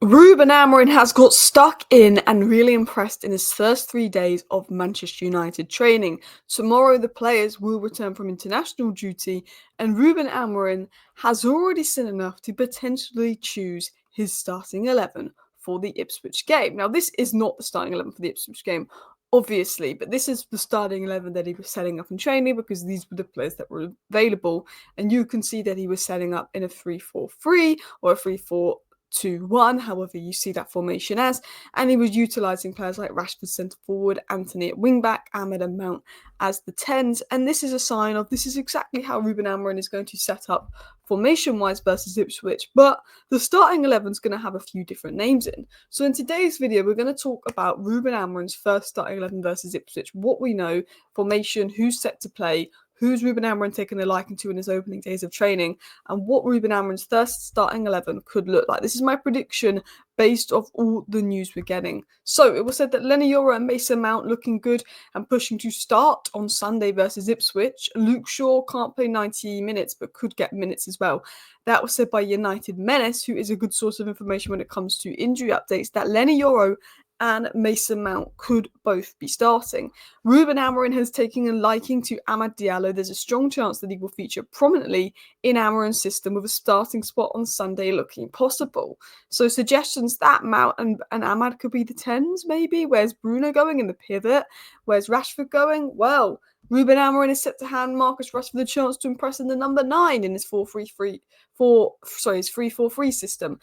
Ruben Amorim has got stuck in and really impressed in his first 3 days of Manchester United training. Tomorrow the players will return from international duty and Ruben Amorim has already seen enough to potentially choose his starting 11 for the Ipswich game. Now this is not the starting 11 for the Ipswich game, obviously, but this is the starting 11 that he was setting up in training because these were the players that were available, and you can see that he was setting up in a 3-4-3 or a 3-4-2-1, however you see that formation as, and he was utilising players like Rashford centre forward, Anthony at wingback, Amad and Mount as the 10s, and this is a sign of this is exactly how Ruben Amorim is going to set up formation-wise versus Ipswich, but the starting 11 is going to have a few different names in. So in today's video, we're going to talk about Ruben Amorim's first starting 11 versus Ipswich, what we know, formation, who's set to play, who's Ruben Amorim taken a liking to in his opening days of training, and what Ruben Amorim's first starting 11 could look like. This is my prediction based off all the news we're getting. So it was said that Leny Yoro and Mason Mount looking good and pushing to start on Sunday versus Ipswich. Luke Shaw can't play 90 minutes but could get minutes as well. That was said by United Menace, who is a good source of information when it comes to injury updates, that Leny Yoro and Mason Mount could both be starting. Ruben Amorim has taken a liking to Amad Diallo. There's a strong chance that he will feature prominently in Amorim's system with a starting spot on Sunday looking possible. So suggestions that Mount and Amad could be the 10s maybe. Where's Bruno going in the pivot? Where's Rashford going? Well, Ruben Amorim is set to hand Marcus Rashford the chance to impress in the number 9 in his 3-4-3 system.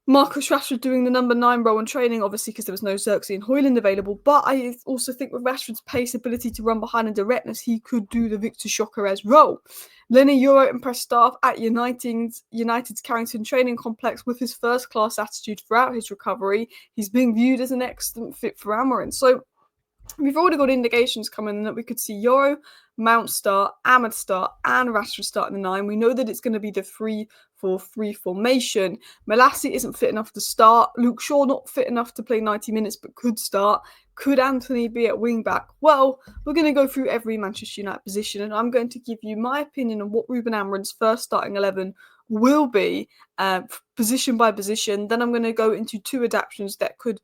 Marcus Rashford doing the number 9 role in training, obviously because there was no Xerxes and Højlund available, but I also think with Rashford's pace, ability to run behind and directness, he could do the Victor Gyökeres role. Leny Yoro impressed staff at United's Carrington training complex with his first-class attitude throughout his recovery. He's being viewed as an excellent fit for Amorim. So we've already got indications coming that we could see Yoro, Mount start, Amad start, and Rashford start in the 9. We know that it's going to be the 3-4-3 formation. Malassi isn't fit enough to start. Luke Shaw not fit enough to play 90 minutes but could start. Could Anthony be at wing-back? Well, we're going to go through every Manchester United position and I'm going to give you my opinion on what Ruben Amorim's first starting 11 will be, position by position. Then I'm going to go into 2 adaptations that could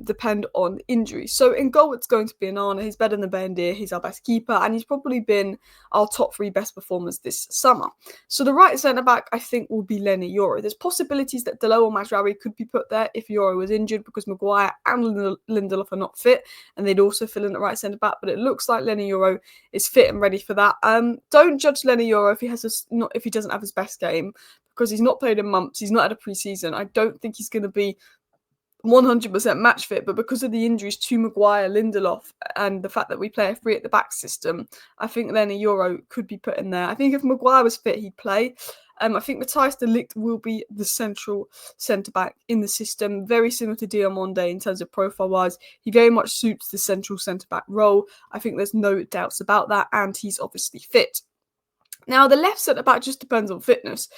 depend on injury. So in goal, it's going to be Onana. He's better than Bendir. He's our best keeper, and he's probably been our top 3 best performers this summer. So the right centre back, I think, will be Leny Yoro. There's possibilities that Diallo or Mazraoui could be put there if Yoro was injured because Maguire and Lindelof are not fit, and they'd also fill in the right centre back. But it looks like Leny Yoro is fit and ready for that. Don't judge Leny Yoro if he doesn't have his best game because he's not played in months. He's not had a pre-season. I don't think he's going to be 100% match fit, but because of the injuries to Maguire, Lindelof, and the fact that we play a 3 at the back system, I think Leny Yoro could be put in there. I think if Maguire was fit, he'd play. I think Matthijs de Ligt will be the central centre-back in the system, very similar to Diamonde in terms of profile-wise. He very much suits the central centre-back role. I think there's no doubts about that, and he's obviously fit. Now, the left centre-back just depends on fitness.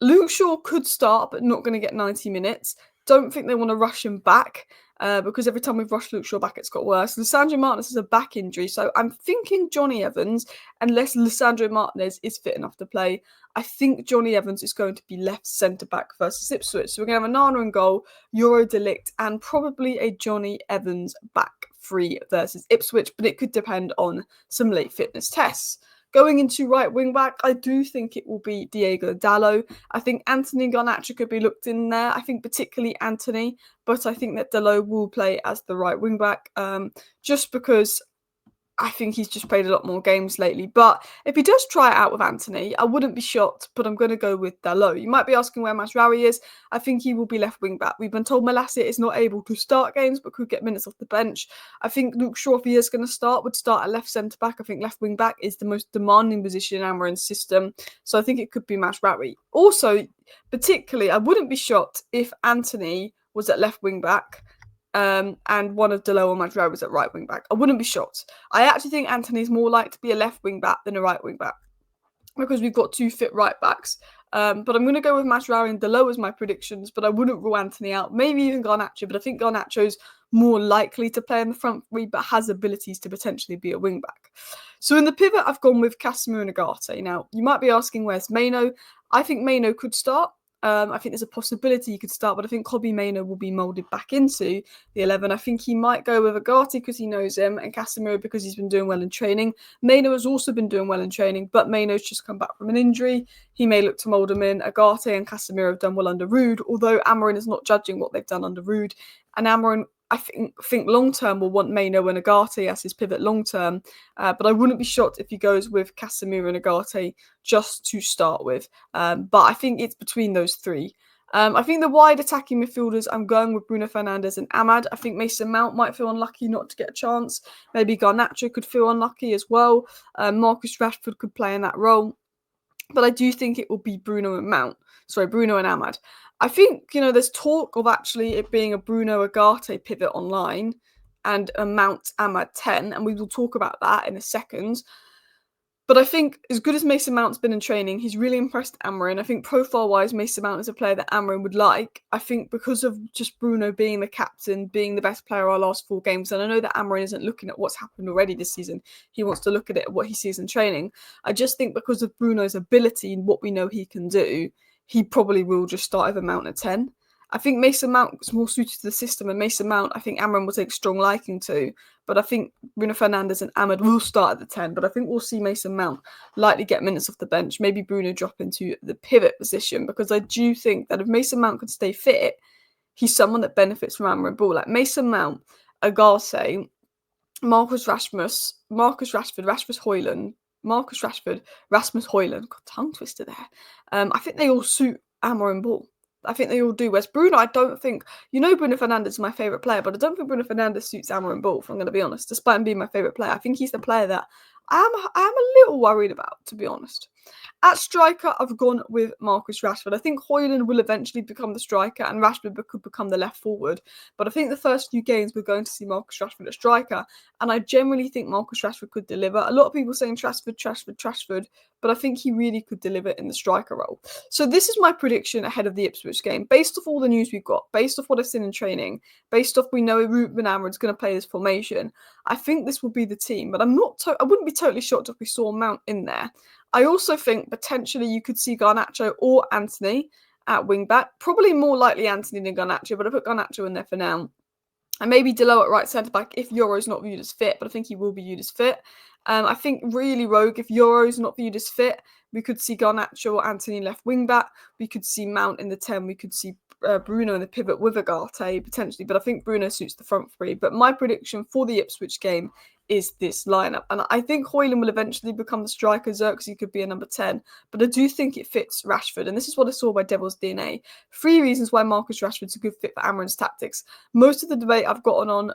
Luke Shaw could start, but not going to get 90 minutes. Don't think they want to rush him back because every time we've rushed Luke Shaw back, it's got worse. Lisandro Martinez has a back injury, so I'm thinking Johnny Evans, unless Lisandro Martinez is fit enough to play. I think Johnny Evans is going to be left centre-back versus Ipswich. So we're going to have Onana in goal, Yoro de Ligt, and probably a Johnny Evans back 3 versus Ipswich, but it could depend on some late fitness tests. Going into right wing back, I do think it will be Diogo Dalot. I think Anthony Garnacho could be looked in there. I think particularly Anthony, but I think that Dalot will play as the right wing back just because I think he's just played a lot more games lately. But if he does try it out with Anthony, I wouldn't be shocked, but I'm going to go with Dalot. You might be asking where Mazraoui is. I think he will be left wing back. We've been told Malassi is not able to start games, but could get minutes off the bench. I think Luke Shaw, if he is going to start, would start at left centre back. I think left wing back is the most demanding position in Amorim's system. So I think it could be Mazraoui. Also, particularly, I wouldn't be shocked if Anthony was at left wing back. And one of Dalot or Mazraoui was at right wing back. I wouldn't be shocked. I actually think Anthony's more likely to be a left wing back than a right wing back because we've got 2 fit right backs. But I'm going to go with Mazraoui and Dalot as my predictions, but I wouldn't rule Anthony out. Maybe even Garnacho, but I think Garnacho's more likely to play in the front 3, but has abilities to potentially be a wing back. So in the pivot, I've gone with Casemiro and Agate. Now, you might be asking where's Maino. I think Maino could start. I think there's a possibility he could start, but I think Kobbie Mainoo will be moulded back into the 11. I think he might go with Agati because he knows him, and Casemiro because he's been doing well in training. Mainoo has also been doing well in training, but Mainoo's just come back from an injury. He may look to mould him in. Agati and Casemiro have done well under Ruud, although Amorim is not judging what they've done under Ruud. And Amorim, I think long-term will want Mainoo and Agati as his pivot long-term, but I wouldn't be shocked if he goes with Casemiro and Agati just to start with. But I think it's between those three. I think the wide attacking midfielders, I'm going with Bruno Fernandes and Amad. I think Mason Mount might feel unlucky not to get a chance. Maybe Garnacho could feel unlucky as well. Marcus Rashford could play in that role. But I do think it will be Bruno and Amad. I think, there's talk of actually it being a Bruno Agate pivot online and a Mount Amad 10, and we will talk about that in a second. But I think as good as Mason Mount's been in training, he's really impressed Amorim. I think profile-wise, Mason Mount is a player that Amorim would like. I think because of just Bruno being the captain, being the best player our last 4 games, and I know that Amorim isn't looking at what's happened already this season. He wants to look at it, what he sees in training. I just think because of Bruno's ability and what we know he can do, he probably will just start with a Mount at 10. I think Mason Mount is more suited to the system, and Mason Mount, I think Amorim will take strong liking to. But I think Bruno Fernandes and Amad will start at the 10. But I think we'll see Mason Mount likely get minutes off the bench. Maybe Bruno drop into the pivot position, because I do think that if Mason Mount can stay fit, he's someone that benefits from Amorim ball. Like Mason Mount, Agarse, Rasmus Højlund. God, tongue twister there. I think they all suit Amorim ball. I think they all do. Whereas Bruno, I don't think, Bruno Fernandes is my favourite player, but I don't think Bruno Fernandes suits Amorim ball, if I'm going to be honest, despite him being my favourite player. I think he's the player that I am a little worried about, to be honest. At striker, I've gone with Marcus Rashford. I think Højlund will eventually become the striker and Rashford could become the left forward. But I think the first few games we're going to see Marcus Rashford at striker. And I generally think Marcus Rashford could deliver. A lot of people saying Trashford, but I think he really could deliver in the striker role. So this is my prediction ahead of the Ipswich game. Based off all the news we've got, based off what I've seen in training, based off we know Ruben Amorim is going to play this formation, I think this will be the team. But I wouldn't be totally shocked if we saw Mount in there. I also think potentially you could see Garnacho or Anthony at wing-back. Probably more likely Anthony than Garnacho, but I put Garnacho in there for now. And maybe Diallo at right centre-back if Yoro's not viewed as fit, but I think he will be viewed as fit. I think really rogue, if Yoro's not viewed as fit, we could see Garnacho or Anthony left wing-back. We could see Mount in the 10. We could see Bruno in the pivot with Agate potentially, but I think Bruno suits the front three. But my prediction for the Ipswich game is this lineup. And I think Højlund will eventually become the striker. Xerxes could be a number 10. But I do think it fits Rashford. And this is what I saw by Devil's DNA. 3 reasons why Marcus Rashford's a good fit for Amorim's tactics. Most of the debate I've gotten on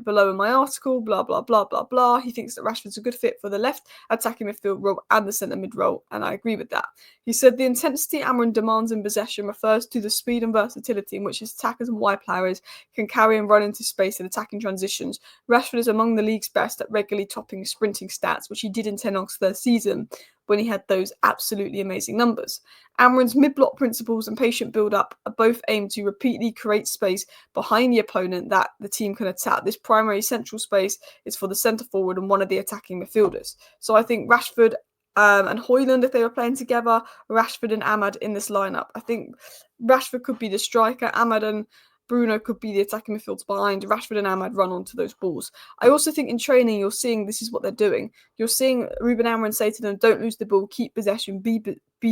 below in my article, blah, blah, blah, blah, blah. He thinks that Rashford's a good fit for the left attacking midfield role and the centre mid role. And I agree with that. He said the intensity Amorim demands in possession refers to the speed and versatility in which his attackers and wide players can carry and run into space in attacking transitions. Rashford is among the league's best at regularly topping sprinting stats, which he did in Ten Hag's third season when he had those absolutely amazing numbers. Amorim's mid-block principles and patient build-up are both aimed to repeatedly create space behind the opponent that the team can attack. This primary central space is for the centre forward and one of the attacking midfielders. So I think Rashford and Højlund, if they were playing together, Rashford and Amad in this lineup. I think Rashford could be the striker, Amad and Bruno could be the attacking midfielders behind. Rashford and Amad run onto those balls. I also think in training, you're seeing this is what they're doing. You're seeing Ruben Amorim say to them, don't lose the ball, keep possession, be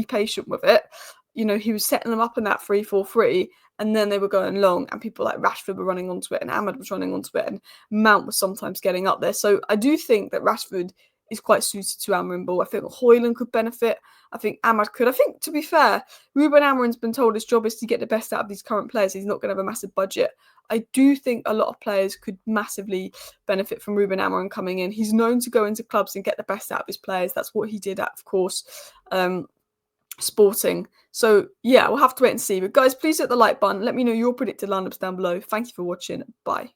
patient with it. He was setting them up in that 3-4-3, and then they were going long, and people like Rashford were running onto it, and Amad was running onto it, and Mount was sometimes getting up there. So I do think that Rashford is quite suited to Amorim ball. I think Højlund could benefit. I think Amad could. I think, to be fair, Ruben Amorim's been told his job is to get the best out of these current players. He's not going to have a massive budget. I do think a lot of players could massively benefit from Ruben Amorim coming in. He's known to go into clubs and get the best out of his players. That's what he did at, of course, Sporting. So, yeah, we'll have to wait and see. But, guys, please hit the like button. Let me know your predicted lineups down below. Thank you for watching. Bye.